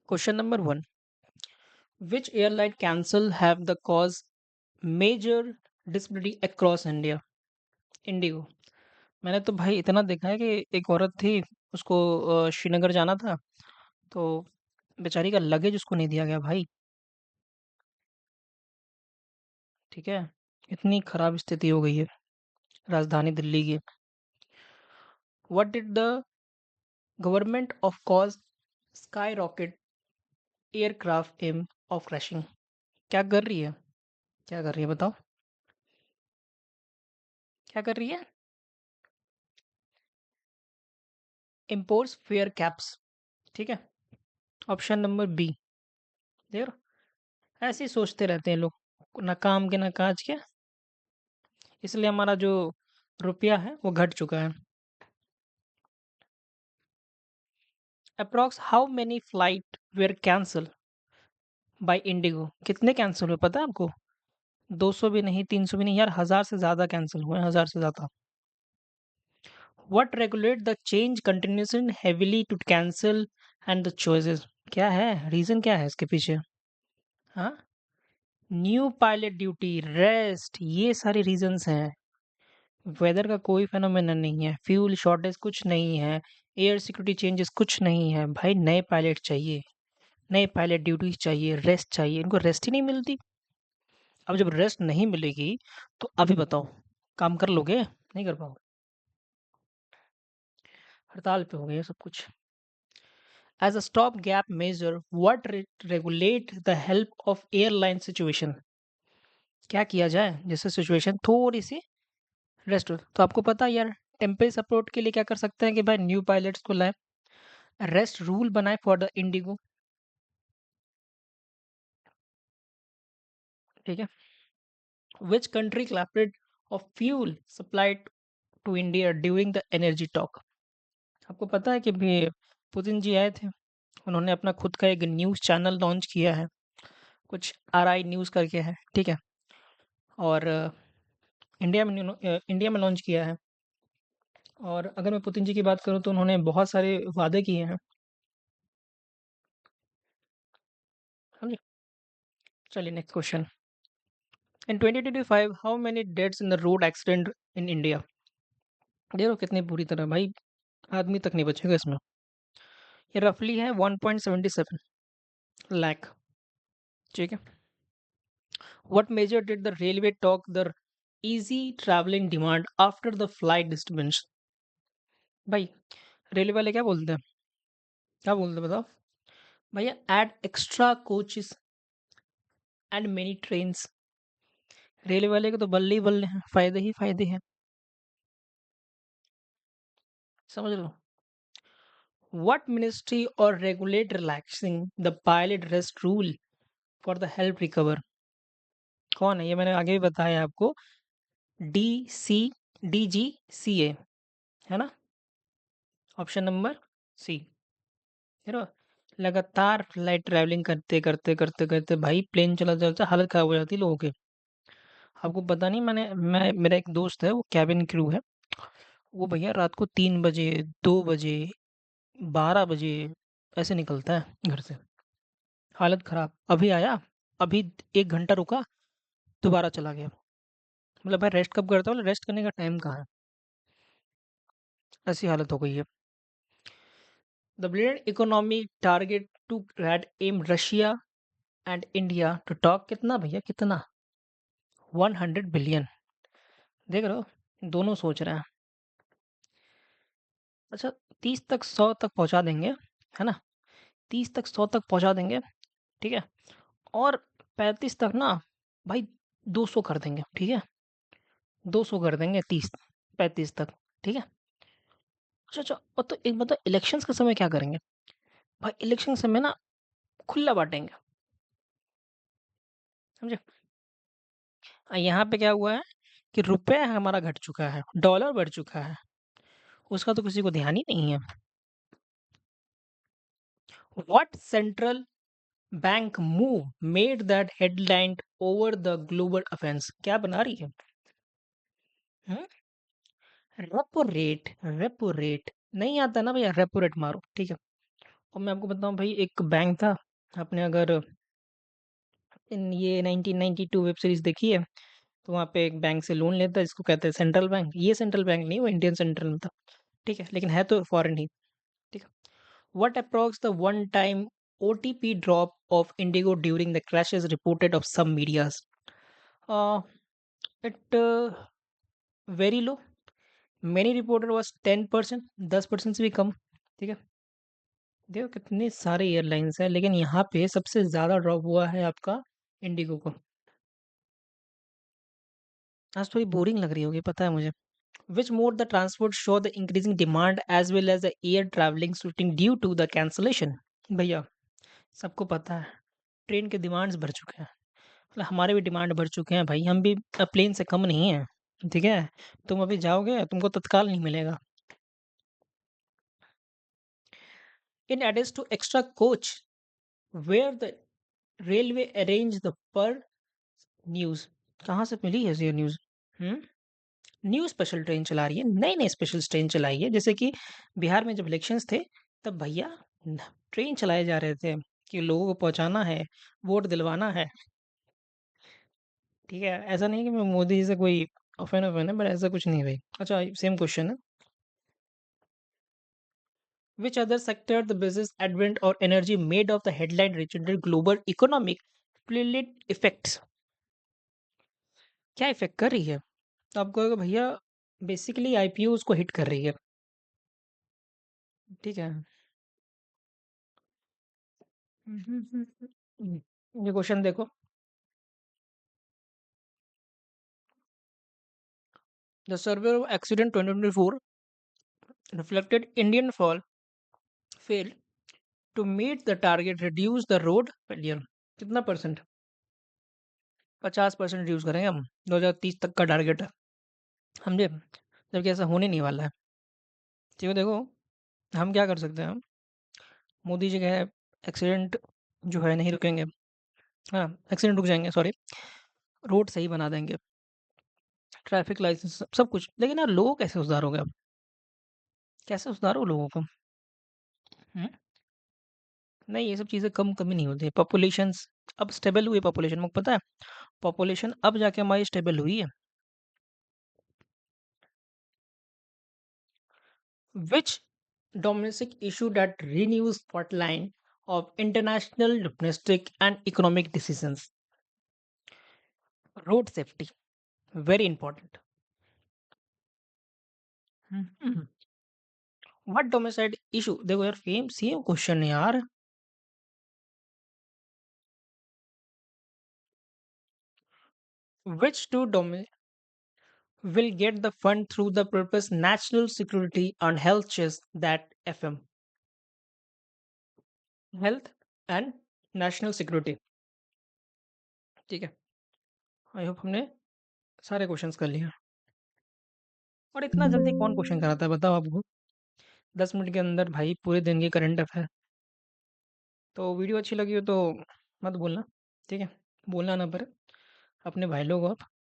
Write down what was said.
Question number 1. Which airline cancel have the cause major disability across India? Indigo. मैंने तो भाई इतना देखा है कि एक औरत थी, उसको श्रीनगर जाना था, तो बेचारी का लगेज उसको नहीं दिया गया भाई। ठीक है, इतनी खराब स्थिति हो गई है राजधानी दिल्ली की। What did the government of cause sky rocket aircraft M of crashing? क्या कर रही है? क्या कर रही है बताओ? क्या कर रही है? Imports fair caps. ठीक है, ऑप्शन नंबर बी। देख रहे हो? ऐसे ही सोचते रहते हैं लोग, ना काम के ना काज के। इसलिए हमारा जो रुपया है वो घट चुका है। Approx how many flight were cancel by IndiGo? कितने कैंसिल हुए पता है आपको? 200 भी नहीं, 300 भी नहीं यार, 1000 से ज्यादा कैंसिल हुए, 1000 से ज्यादा। What regulate the change continuation heavily to cancel and the choices? क्या है रीजन, क्या है इसके पीछे? हाँ, न्यू पायलट ड्यूटी, रेस्ट, ये सारे रीजंस हैं। वेदर का कोई फेनोमेनन नहीं है, फ्यूल शॉर्टेज कुछ नहीं है, एयर सिक्योरिटी चेंजेस कुछ नहीं है भाई। नए पायलट चाहिए, नए पायलट ड्यूटीज चाहिए, रेस्ट चाहिए। इनको रेस्ट ही नहीं मिलती। अब जब रेस्ट नहीं मिलेगी तो अभी बताओ, काम कर लोगे? नहीं कर पाओ, हड़ताल पे हो गए सब कुछ। As a stop gap major what regulate the help of airline situation? क्या किया जाए जिससे सिचुएशन थोड़ी सी रेस्ट हो? तो आपको पता है यार, टेम्परेरी सपोर्ट के लिए क्या कर सकते हैं कि भाई न्यू पायलट्स को लाए, रेस्ट रूल बनाए फॉर द इंडिगो। ठीक है, which country collaborate of fuel supplied to India during the energy talk? आपको पता है कि भी पुतिन जी आए थे, उन्होंने अपना खुद का एक न्यूज़ चैनल लॉन्च किया है, कुछ RI न्यूज़ करके है। ठीक है, और इंडिया में लॉन्च किया है। और अगर मैं पुतिन जी की बात करूं तो उन्होंने बहुत सारे वादे किए हैं। समझे? चलिए next question. In 2025 how many deaths in the road accident in India? देखो कितनी बुरी तरह भाई, आदमी तक नहीं बचेगा इसमें। ये रफली है 1.77 लाख। ठीक है, what major did the railway talk the easy travelling demand after the flight disturbance? भाई रेलवे वाले क्या बोलते हैं? क्या बोलते हैं बताओ? भैया add extra coaches and many trains. Railway वाले को तो बल्ले ही बल्ले हैं, फायदे ही फायदे हैं। समझ लो। व्हाट मिनिस्ट्री और regulate relaxing the pilot rest rule for the help recover? कौन है ये? मैंने आगे भी बताया आपको, DGCA, है ना? Option number C. लगातार फ्लाइट ट्रैवलिंग करते करते करते करते भाई प्लेन चला जाता, हालत खराब हो जाती है लोगों की। आपको पता नहीं, मेरा एक दोस्त है, वो कैबिन क्रू है। वो भैया रात को 3 बजे, 2 बजे, 12 बजे ऐसे निकलता है घर से। हालत खराब, अभी आया, अभी 1 घंटा रुका, दोबारा चला गया। मतलब भाई रेस्ट कब करता हूँ? रेस्ट करने का टाइम कहाँ है? ऐसी हालत हो गई है। The brilliant economy target to grad M Russia and India to talk, कितना भैया कितना? 100 बिलियन। देख रहे हो, दोनों सोच रहे हैं। अच्छा, 30 तक 100 तक पहुंचा देंगे, है ना? 30 तक 100 तक पहुंचा देंगे। ठीक है, और 35 तक ना भाई 200 कर देंगे। ठीक है, 200 कर देंगे 30 35 तक। ठीक है। अच्छा अच्छा, और तो एक मतलब इलेक्शंस के समय क्या करेंगे? भाई इलेक्शन समय ना खुला बांटेंगे। समझे? यहाँ पे क्या हुआ है कि रुपया हमारा घट चुका है, डॉलर बढ़ चुका है, उसका तो किसी को ध्यान ही नहीं है। What central bank move made that headline over the global offence? क्या बना रही है? हम्म? रेपो रेट, रेपो रेट नहीं आता ना भैया, रेपो रेट मारो। ठीक है, और मैं आपको बताऊं भाई, एक बैंक था। आपने अगर इन ये 1992 वेब सीरीज देखी है, तो वहाँ पे एक बैंक से लोन लेता है, जिसको कहते हैं सेंट्रल बैंक। ये सेंट्रल बैंक नहीं, वो इंडियन सेंट्रल में था। ठीक है, लेकिन है तो फॉरेन ही। ठीक है। What approx the one time OTP drop off IndiGo during the crashes reported of some medias? It very low. Many reported was 10%, 10% से भी कम। ठीक है। देखो कितने सारे एयरलाइंस हैं, लेकिन यहाँ पे सबसे ज्यादा ड्रॉप हुआ है आपका इंडिगो को। आज थोड़ी बोरिंग लग रही होगी, पता है मुझे। Which mode the transport show the increasing demand as well as the air traveling switching due to the cancellation? भैया, सबको पता है, ट्रेन के डिमांड्स बढ़ चुके हैं। मतलब हमारे भी डिमांड बढ़ चुके हैं भाई, हम भी प्लेन से कम नहीं है। ठीक है। तुम अभी जाओगे, तुमको तत्काल नहीं मिलेगा। In addition to extra coach, where the railway arrange the per news, कहाँ से मिली है ये न्यूज? हम्म। न्यू स्पेशल ट्रेन चला रही है, नई नई स्पेशल ट्रेन चलाई है। जैसे कि बिहार में जब इलेक्शंस थे, तब भैया ट्रेन चलाए जा रहे थे कि लोगों को पहुंचाना है, वोट दिलवाना है। ठीक है, ऐसा नहीं कि मैं मोदी जी से कोई ऑफेन है, बट ऐसा कुछ नहीं भाई। अच्छा, सेम क्वेश्चन है। Which other sector the business advent और energy made of the headline rich global economic playlet effects? क्या इफेक्ट कर रही है? तो आपको कहोगे, भैया बेसिकली आईपीओ उसको हिट कर रही है। ठीक है। ये क्वेश्चन देखो। The survey of accident 2024 reflected Indian failed to meet the target, reduce the road failure. कितना परसेंट? 50% रिड्यूस करेंगे हम। 2030 तक का टारगेट है, समझे? जबकि ऐसा होने नहीं वाला है। ठीक है, देखो हम क्या कर सकते हैं। हम मोदी जी कहे एक्सीडेंट जो है नहीं रुकेंगे। हाँ, एक्सीडेंट रुक जाएंगे, सॉरी। रोड सही बना देंगे, ट्रैफिक लाइसेंस सब कुछ। लेकिन यार लोग कैसे सुधारोगे अब? कैसे सुधारो लोगों को? हम्म? नहीं, ये सब चीज़ें कम कमी नहीं होती। पॉपुलेशंस अब स्टेबल हुई, पॉपुलेशन मुझे पता है। पॉपुलेशन अब जाके हमारी स्टेबल हुई है। Which domestic issue that renews spotlight of international domestic and economic decisions? Road safety, very important. What domicide issue? देखो यार, सेम क्वेश्चन है यार। विच टू डोमे will get the fund through the purpose national security and health checks that FM? Health and national security. ठीक है। I hope हमने सारे questions कर लिए। और इतना जल्दी कौन क्वेश्चन कराता है, बताओ आपको? 10 मिनट के अंदर भाई पूरे दिन की करंट अफेयर। तो वीडियो अच्छी लगी हो तो मत बोलना। ठीक है, बोलना ना पर अपने भाई लोग को आप